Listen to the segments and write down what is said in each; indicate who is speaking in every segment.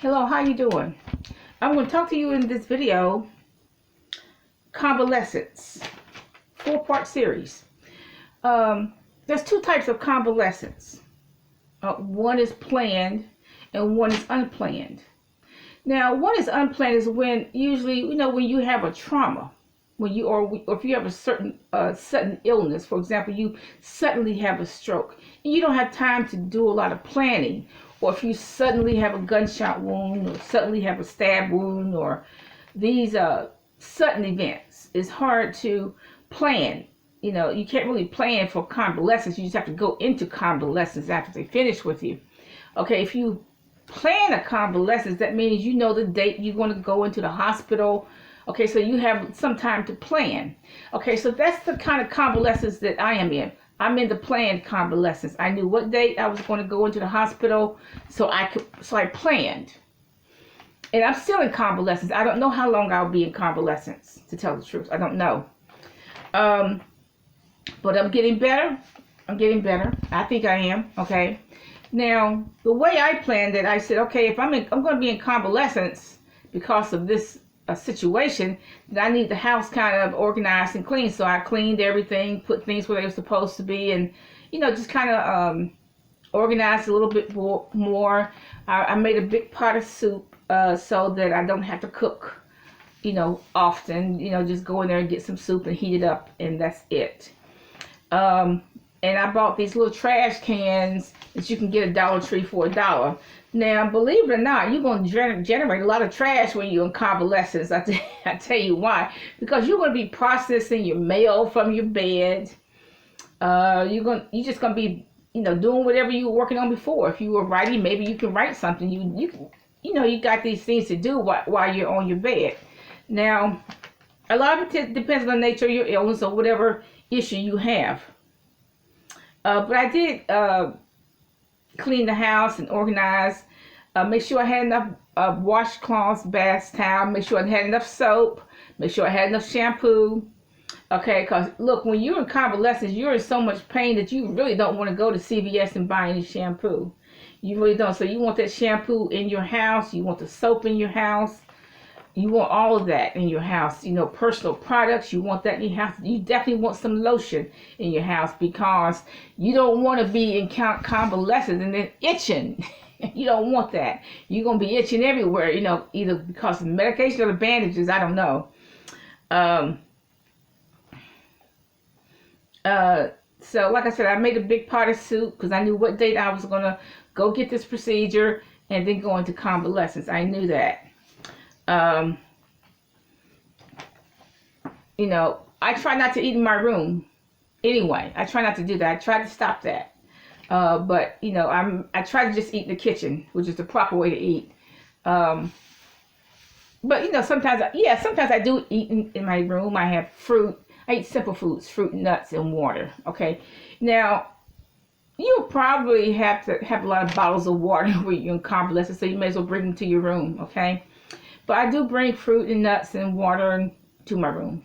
Speaker 1: Hello, how you doing? I'm going to talk to you in this video, Convalescence, 4-part series. There's two types of convalescence. One is planned and one is unplanned. Now, one is unplanned is when usually, when you have a trauma, or if you have a certain sudden illness. For example, you suddenly have a stroke and you don't have time to do a lot of planning. Or if you suddenly have a gunshot wound, or suddenly have a stab wound, or these sudden events, it's hard to plan. You can't really plan for convalescence. You just have to go into convalescence after they finish with you. Okay, if you plan a convalescence, that means you know the date you're going to go into the hospital. Okay, so you have some time to plan. Okay, so that's the kind of convalescence that I am in. I'm in the planned convalescence. I knew what date I was going to go into the hospital, so I planned. And I'm still in convalescence. I don't know how long I'll be in convalescence, to tell the truth. I don't know. But I'm getting better. I'm getting better. I think I am. Okay. Now, the way I planned it, I said, okay, if I'm going to be in convalescence because of this situation, that I need the house kind of organized and clean. So I cleaned everything, put things where they were supposed to be, and just kind of organized a little bit more. I made a big pot of soup so that I don't have to cook often. Just go in there and get some soup and heat it up, and that's it. And I bought these little trash cans that you can get at Dollar Tree for $1. Now, believe it or not, you're going to generate a lot of trash when you're in convalescence. I tell you why. Because you're going to be processing your mail from your bed. You're just going to be, doing whatever you were working on before. If you were writing, maybe you can write something. You got these things to do while you're on your bed. Now, a lot of it depends on the nature of your illness or whatever issue you have. But I did clean the house and organize. Make sure I had enough washcloths, bath towel. Make sure I had enough soap. Make sure I had enough shampoo. Okay, because look, when you're in convalescence, you're in so much pain that you really don't want to go to CVS and buy any shampoo. You really don't. So you want that shampoo in your house. You want the soap in your house. You want all of that in your house. Personal products, you want that in your house. You definitely want some lotion in your house because you don't want to be in convalescence and then itching. You don't want that. You're going to be itching everywhere, either because of medication or the bandages. I don't know. So like I said, I made a big pot of soup because I knew what date I was going to go get this procedure and then go into convalescence. I knew that. I try not to eat in my room anyway. I try not to do that. I try to stop that. But I try to just eat in the kitchen, which is the proper way to eat. But sometimes I do eat in my room. I have fruit. I eat simple foods, fruit, nuts, and water. Okay. Now, you'll probably have to have a lot of bottles of water when you're in convalescence, so you may as well bring them to your room. Okay. But I do bring fruit and nuts and water to my room.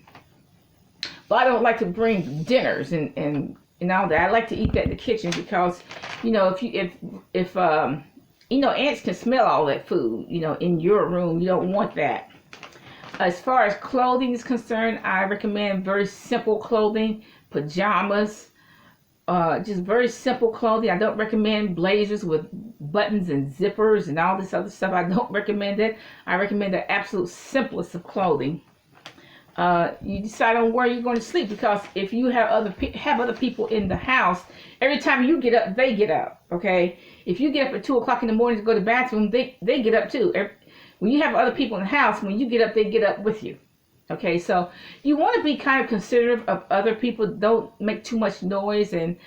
Speaker 1: But I don't like to bring dinners and all that. I like to eat that in the kitchen because, if ants can smell all that food, in your room. You don't want that. As far as clothing is concerned, I recommend very simple clothing, pajamas, just very simple clothing. I don't recommend blazers with buttons and zippers and all this other stuff. I don't recommend it. I recommend the absolute simplest of clothing. You decide on where you're going to sleep, because if you have other people in the house, every time you get up, they get up. Okay, if you get up at 2 o'clock in the morning to go to the bathroom, they get up too. When you have other people in the house, when you get up, they get up with you. Okay, so you want to be kind of considerate of other people. Don't make too much noise, and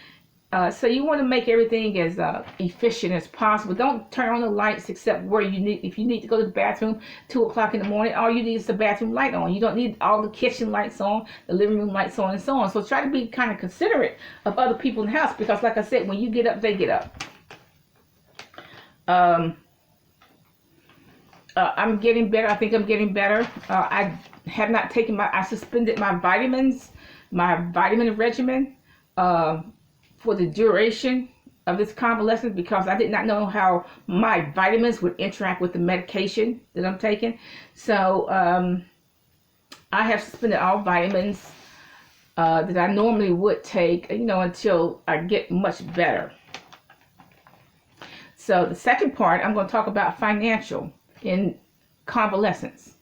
Speaker 1: so you want to make everything as efficient as possible. Don't turn on the lights except where if you need to go to the bathroom 2 o'clock in the morning. All you need is the bathroom light on. You don't need all the kitchen lights on, the living room lights on, and so on. So try to be kind of considerate of other people in the house, because like I said, when you get up, they get up. I'm getting better. I think I'm getting better. I have not taken I suspended my vitamin regimen for the duration of this convalescence because I did not know how my vitamins would interact with the medication that I'm taking. So I have suspended all vitamins that I normally would take, until I get much better. So the second part, I'm going to talk about financial in convalescence.